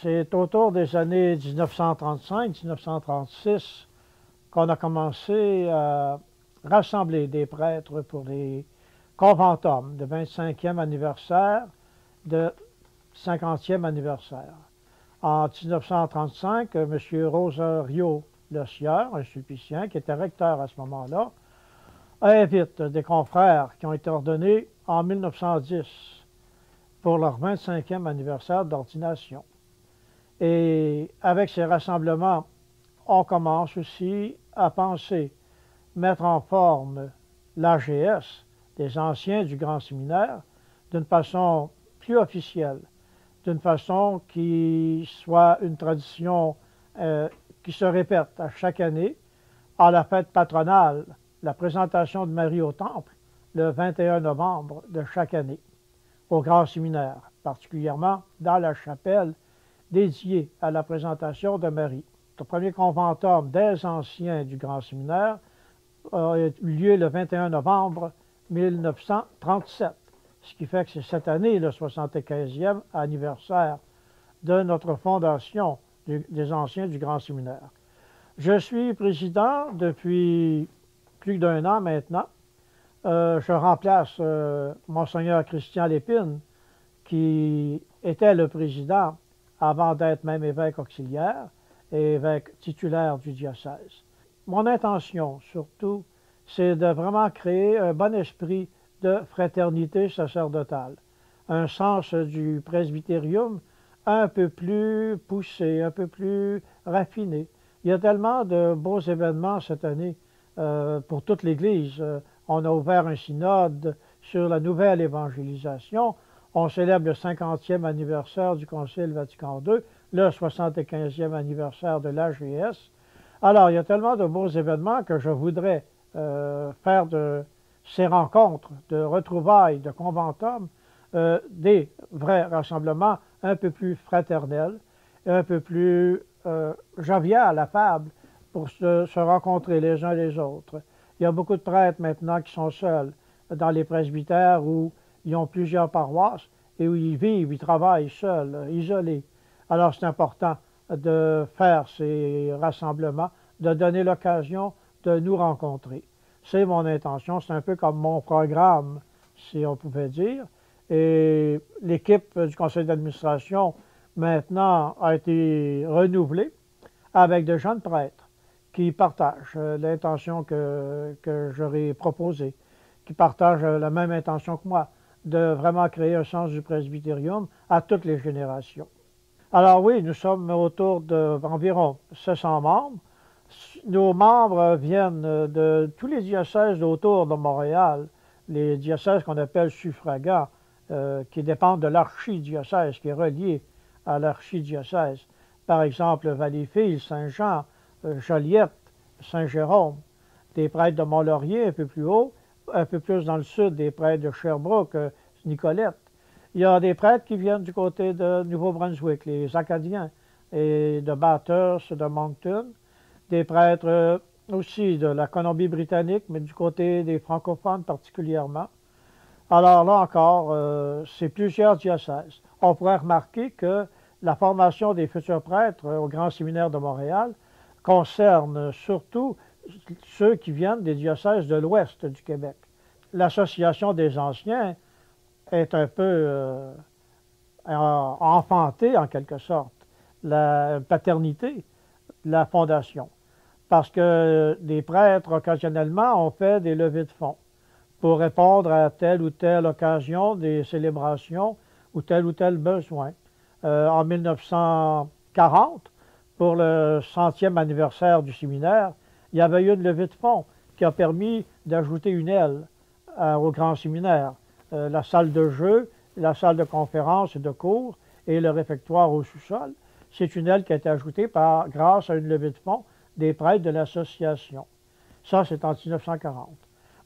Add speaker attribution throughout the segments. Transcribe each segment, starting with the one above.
Speaker 1: C'est autour des années 1935-1936 qu'on a commencé à rassembler des prêtres pour les conventums de 25e anniversaire, de 50e anniversaire. En 1935, M. Rosario Le Sieur, un sulpicien qui était recteur à ce moment-là, invite des confrères qui ont été ordonnés en 1910 pour leur 25e anniversaire d'ordination. Et avec ces rassemblements, on commence aussi à penser mettre en forme l'AGS, des anciens du Grand Séminaire, d'une façon plus officielle, d'une façon qui soit une tradition qui se répète à chaque année, à la fête patronale, la présentation de Marie au Temple, le 21 novembre de chaque année, au Grand Séminaire, particulièrement dans la chapelle dédiée à la présentation de Marie. Le premier conventum des anciens du Grand Séminaire a eu lieu le 21 novembre 1937, ce qui fait que c'est cette année le 75e anniversaire de notre fondation des anciens du Grand Séminaire. Je suis président depuis plus d'1 an maintenant. Je remplace Monseigneur Christian Lépine, qui était le président avant d'être même évêque auxiliaire et évêque titulaire du diocèse. Mon intention, surtout, c'est de vraiment créer un bon esprit de fraternité sacerdotale, un sens du presbytérium un peu plus poussé, un peu plus raffiné. Il y a tellement de beaux événements cette année pour toute l'Église. On a ouvert un synode sur la nouvelle évangélisation. On célèbre le 50e anniversaire du Concile Vatican II, le 75e anniversaire de l'AGS. Alors, il y a tellement de beaux événements que je voudrais faire de ces rencontres, de retrouvailles, de conventums, des vrais rassemblements un peu plus fraternels, un peu plus jovial, affables, pour se rencontrer les uns les autres. Il y a beaucoup de prêtres maintenant qui sont seuls dans les presbytères où ils ont plusieurs paroisses et où ils vivent, ils travaillent seuls, isolés. Alors c'est important de faire ces rassemblements, de donner l'occasion de nous rencontrer. C'est mon intention, c'est un peu comme mon programme, si on pouvait dire. Et l'équipe du conseil d'administration, maintenant, a été renouvelée avec de jeunes prêtres qui partagent l'intention que j'aurais proposée, qui partagent la même intention que moi, de vraiment créer un sens du presbytérium à toutes les générations. Alors oui, nous sommes autour d'environ 700 membres. Nos membres viennent de tous les diocèses autour de Montréal, les diocèses qu'on appelle suffragants, qui dépendent de l'archidiocèse, qui est relié à l'archidiocèse. Par exemple, Valleyfield, Saint-Jean, Joliette, Saint-Jérôme, des prêtres de Mont-Laurier un peu plus haut, un peu plus dans le sud, des prêtres de Sherbrooke, Nicolette. Il y a des prêtres qui viennent du côté de Nouveau-Brunswick, les Acadiens, et de Bathurst, de Moncton, des prêtres aussi de la Colombie-Britannique, mais du côté des francophones particulièrement. Alors là encore, c'est plusieurs diocèses. On pourrait remarquer que la formation des futurs prêtres au Grand Séminaire de Montréal concerne surtout ceux qui viennent des diocèses de l'ouest du Québec. L'Association des anciens est un peu enfantée, en quelque sorte, la paternité de la fondation, parce que des prêtres, occasionnellement, ont fait des levées de fonds pour répondre à telle ou telle occasion des célébrations ou tel besoin. En 1940, pour le 100e anniversaire du séminaire, il y avait eu une levée de fonds qui a permis d'ajouter une aile au Grand Séminaire, la salle de jeu, la salle de conférence et de cours et le réfectoire au sous-sol. C'est une aile qui a été ajoutée grâce à une levée de fonds des prêtres de l'association. Ça, c'est en 1940.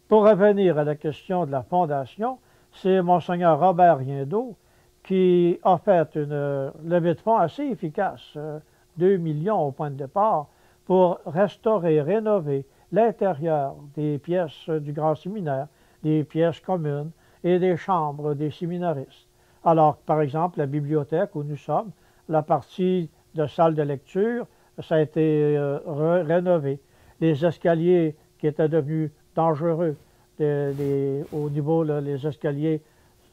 Speaker 1: Pour revenir à la question de la fondation, c'est Monseigneur Robert Riendeau qui a fait une levée de fonds assez efficace, 2 millions au point de départ, pour restaurer, rénover l'intérieur des pièces du Grand Séminaire, des pièces communes et des chambres des séminaristes. Alors, par exemple, la bibliothèque où nous sommes la partie de salle de lecture, ça a été rénové. Les escaliers qui étaient devenus dangereux au niveau, là, les escaliers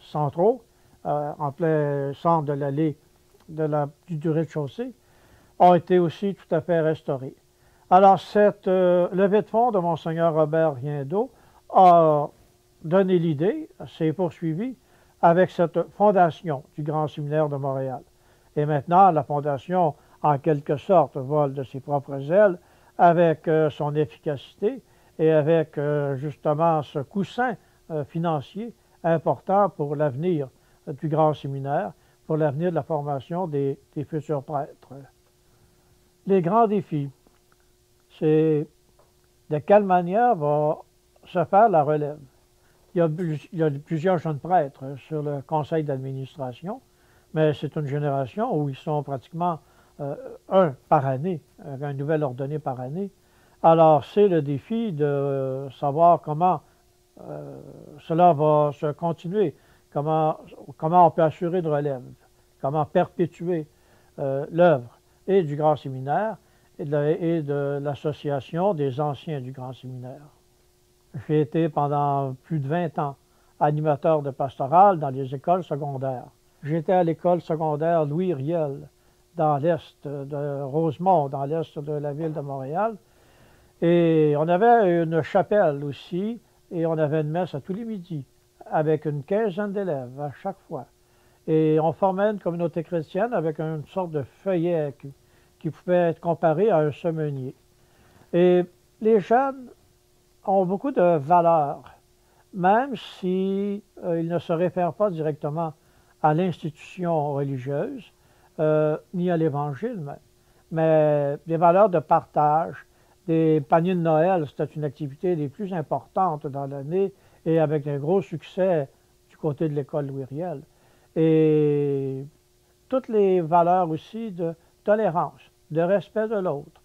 Speaker 1: centraux, en plein centre de l'allée du rez-de-chaussée, ont été aussi tout à fait restaurés. Alors, cette levée de fonds de Monseigneur Robert Riendeau a donné l'idée, s'est poursuivie avec cette fondation du Grand Séminaire de Montréal. Et maintenant, la fondation, en quelque sorte, vole de ses propres ailes avec son efficacité et avec justement ce coussin financier important pour l'avenir du Grand Séminaire, pour l'avenir de la formation des futurs prêtres. Les grands défis, c'est de quelle manière va se faire la relève. Il y a plusieurs jeunes prêtres sur le conseil d'administration, mais c'est une génération où ils sont pratiquement un par année, un nouvel ordonné par année. Alors, c'est le défi de savoir comment cela va se continuer, comment on peut assurer une relève, comment perpétuer l'œuvre et du Grand Séminaire et de l'Association des anciens du Grand Séminaire. J'ai été pendant plus de 20 ans animateur de pastoral dans les écoles secondaires. J'étais à l'école secondaire Louis Riel, dans l'est de Rosemont, dans l'est de la ville de Montréal. Et on avait une chapelle aussi, et on avait une messe à tous les midis, avec une quinzaine d'élèves à chaque fois. Et on formait une communauté chrétienne avec une sorte de feuillet qui pouvait être comparé à un semenier. Et les jeunes ont beaucoup de valeurs, même si ils ne se réfèrent pas directement à l'institution religieuse, ni à l'Évangile même. Mais des valeurs de partage, des paniers de Noël, c'était une activité des plus importantes dans l'année et avec un gros succès du côté de l'école Louis Riel. Et toutes les valeurs aussi de tolérance, de respect de l'autre.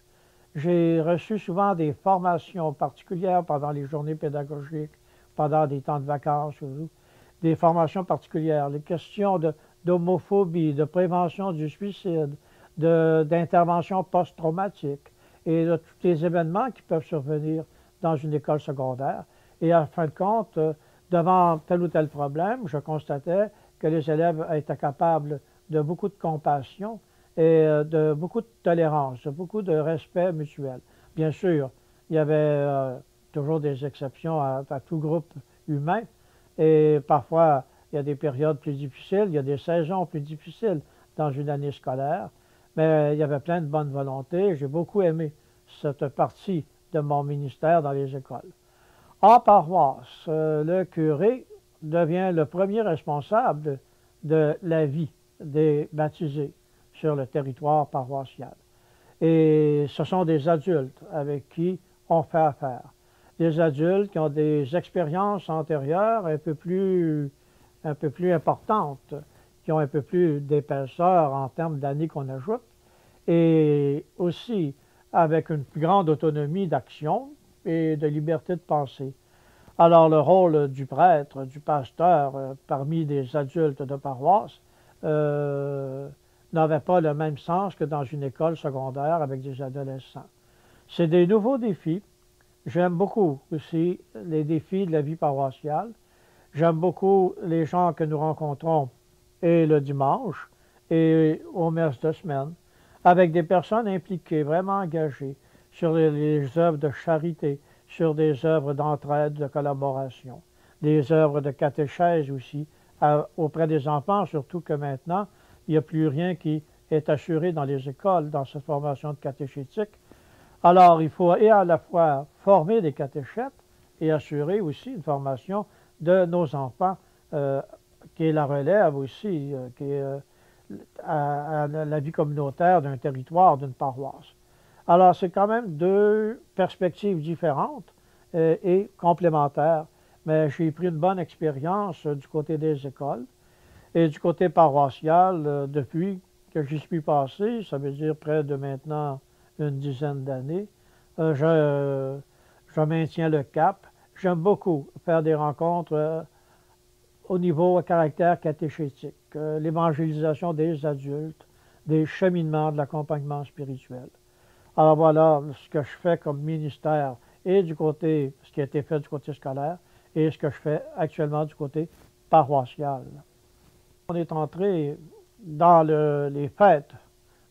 Speaker 1: J'ai reçu souvent des formations particulières pendant les journées pédagogiques, pendant des temps de vacances, des formations particulières, les questions d'homophobie, de prévention du suicide, d'intervention post-traumatique et de tous les événements qui peuvent survenir dans une école secondaire. Et en fin de compte, devant tel ou tel problème, je constatais que les élèves étaient capables de beaucoup de compassion et de beaucoup de tolérance, de beaucoup de respect mutuel. Bien sûr, il y avait toujours des exceptions à tout groupe humain et parfois il y a des périodes plus difficiles, il y a des saisons plus difficiles dans une année scolaire, mais il y avait plein de bonne volonté. J'ai beaucoup aimé cette partie de mon ministère dans les écoles. En paroisse, le curé devient le premier responsable de la vie des baptisés sur le territoire paroissial. Et ce sont des adultes avec qui on fait affaire. Des adultes qui ont des expériences antérieures un peu plus importantes, qui ont un peu plus d'épaisseur en termes d'années qu'on ajoute, et aussi avec une plus grande autonomie d'action et de liberté de penser. Alors le rôle du prêtre, du pasteur, parmi des adultes de paroisse, n'avait pas le même sens que dans une école secondaire avec des adolescents. C'est des nouveaux défis. J'aime beaucoup aussi les défis de la vie paroissiale. J'aime beaucoup les gens que nous rencontrons et le dimanche et aux messes de semaine, avec des personnes impliquées, vraiment engagées sur les œuvres de charité, sur des œuvres d'entraide, de collaboration, des œuvres de catéchèse aussi, auprès des enfants, surtout que maintenant, il n'y a plus rien qui est assuré dans les écoles, dans cette formation de catéchétique. Alors, il faut et à la fois former des catéchètes et assurer aussi une formation de nos enfants, qui est la relève aussi, qui est à la vie communautaire d'un territoire, d'une paroisse. Alors, c'est quand même deux perspectives différentes et complémentaires, mais j'ai pris une bonne expérience du côté des écoles et du côté paroissial depuis que j'y suis passé, ça veut dire près de maintenant une dizaine d'années. Je maintiens le cap. J'aime beaucoup faire des rencontres au niveau à caractère catéchétique, l'évangélisation des adultes, des cheminements, de l'accompagnement spirituel. Alors voilà ce que je fais comme ministère, et du côté, ce qui a été fait du côté scolaire, et ce que je fais actuellement du côté paroissial. On est entré dans les fêtes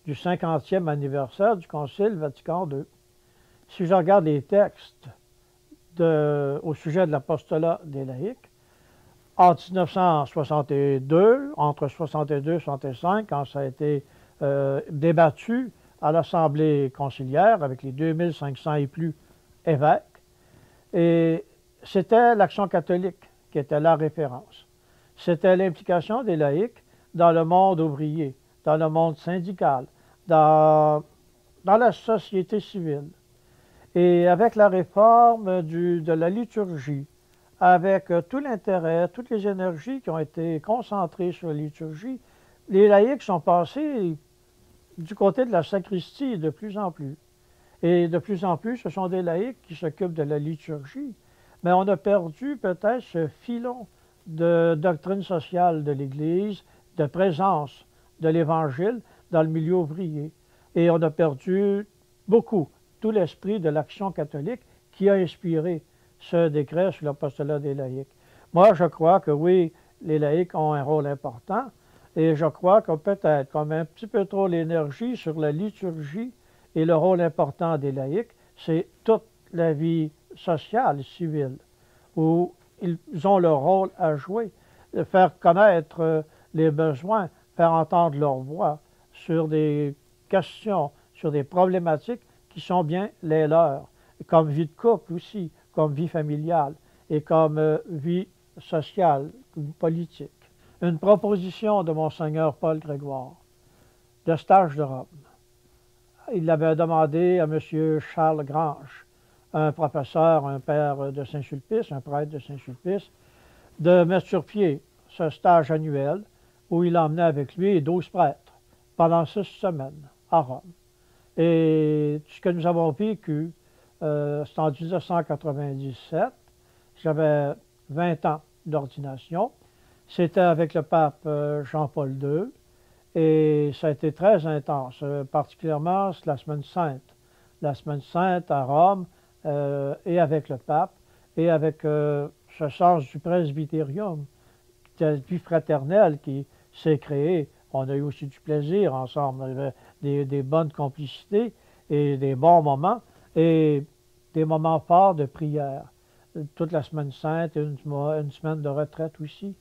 Speaker 1: du 50e anniversaire du Concile Vatican II. Si je regarde les textes au sujet de l'apostolat des laïcs, en 1962, entre 62 et 65, quand ça a été débattu à l'Assemblée conciliaire avec les 2500 et plus évêques, et c'était l'Action catholique qui était la référence. C'était l'implication des laïcs dans le monde ouvrier, dans le monde syndical, dans la société civile. Et avec la réforme de la liturgie, avec tout l'intérêt, toutes les énergies qui ont été concentrées sur la liturgie, les laïcs sont passés du côté de la sacristie de plus en plus. Et de plus en plus, ce sont des laïcs qui s'occupent de la liturgie. Mais on a perdu peut-être ce filon de doctrine sociale de l'Église, de présence de l'Évangile dans le milieu ouvrier. Et on a perdu beaucoup tout l'esprit de l'Action catholique qui a inspiré ce décret sur l'apostolat des laïcs. Moi, je crois que oui, les laïcs ont un rôle important, et je crois que peut-être qu'on met un petit peu trop l'énergie sur la liturgie, et le rôle important des laïcs, c'est toute la vie sociale, civile, où ils ont leur rôle à jouer, de faire connaître les besoins, faire entendre leur voix sur des questions, sur des problématiques qui sont bien les leurs, comme vie de couple aussi, comme vie familiale et comme vie sociale, politique. Une proposition de Monseigneur Paul Grégoire, de stage de Rome. Il l'avait demandé à M. Charles Grange, un professeur, un père de Saint-Sulpice, un prêtre de Saint-Sulpice, de mettre sur pied ce stage annuel où il emmenait avec lui 12 prêtres pendant 6 semaines à Rome. Et ce que nous avons vécu, c'est en 1997, j'avais 20 ans d'ordination, c'était avec le pape Jean-Paul II, et ça a été très intense, particulièrement la Semaine Sainte. La Semaine Sainte à Rome, et avec le pape, et avec ce sens du presbytérium, de vie fraternelle qui s'est créé. On a eu aussi du plaisir ensemble, il y avait des bonnes complicités et des bons moments, et des moments forts de prière. Toute la Semaine Sainte, une semaine de retraite aussi,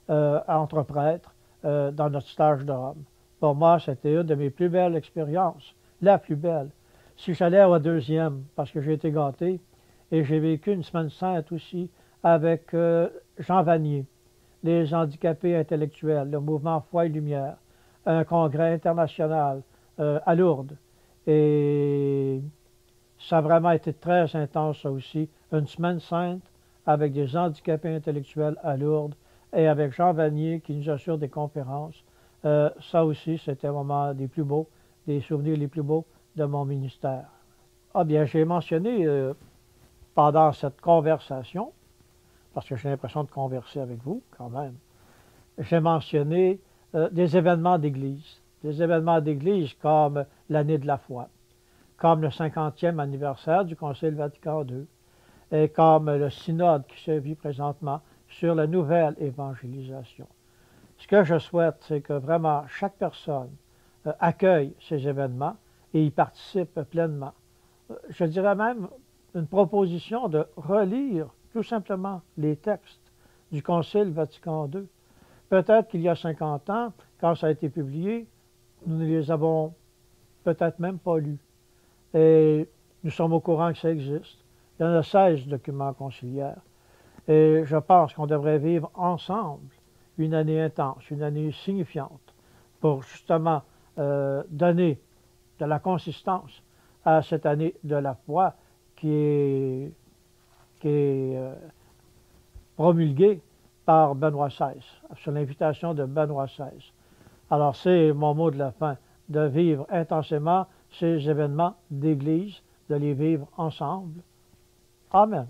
Speaker 1: entre prêtres, dans notre stage de Rome. Pour moi, c'était une de mes plus belles expériences, la plus belle. Si j'allais à la deuxième, parce que j'ai été gâté, et j'ai vécu une Semaine Sainte aussi avec Jean Vanier, les handicapés intellectuels, le mouvement Foi et Lumière, un congrès international à Lourdes. Et ça a vraiment été très intense, ça aussi. Une Semaine Sainte avec des handicapés intellectuels à Lourdes et avec Jean Vanier qui nous assure des conférences. Ça aussi, c'était un moment des plus beaux, des souvenirs les plus beaux de mon ministère. Ah bien, j'ai mentionné pendant cette conversation, parce que j'ai l'impression de converser avec vous quand même, j'ai mentionné des événements d'Église. Des événements d'Église comme l'année de la foi, comme le 50e anniversaire du Concile Vatican II, et comme le synode qui se vit présentement sur la nouvelle évangélisation. Ce que je souhaite, c'est que vraiment chaque personne accueille ces événements et y participe pleinement. Je dirais même une proposition de relire tout simplement les textes du Concile Vatican II. Peut-être qu'il y a 50 ans, quand ça a été publié, nous ne les avons peut-être même pas lus. Et nous sommes au courant que ça existe. Il y en a 16 documents conciliaires. Et je pense qu'on devrait vivre ensemble une année intense, une année signifiante, pour justement donner de la consistance à cette année de la foi qui est promulguée par Benoît XVI, sur l'invitation de Benoît XVI. Alors c'est mon mot de la fin, de vivre intensément ces événements d'Église, de les vivre ensemble. Amen.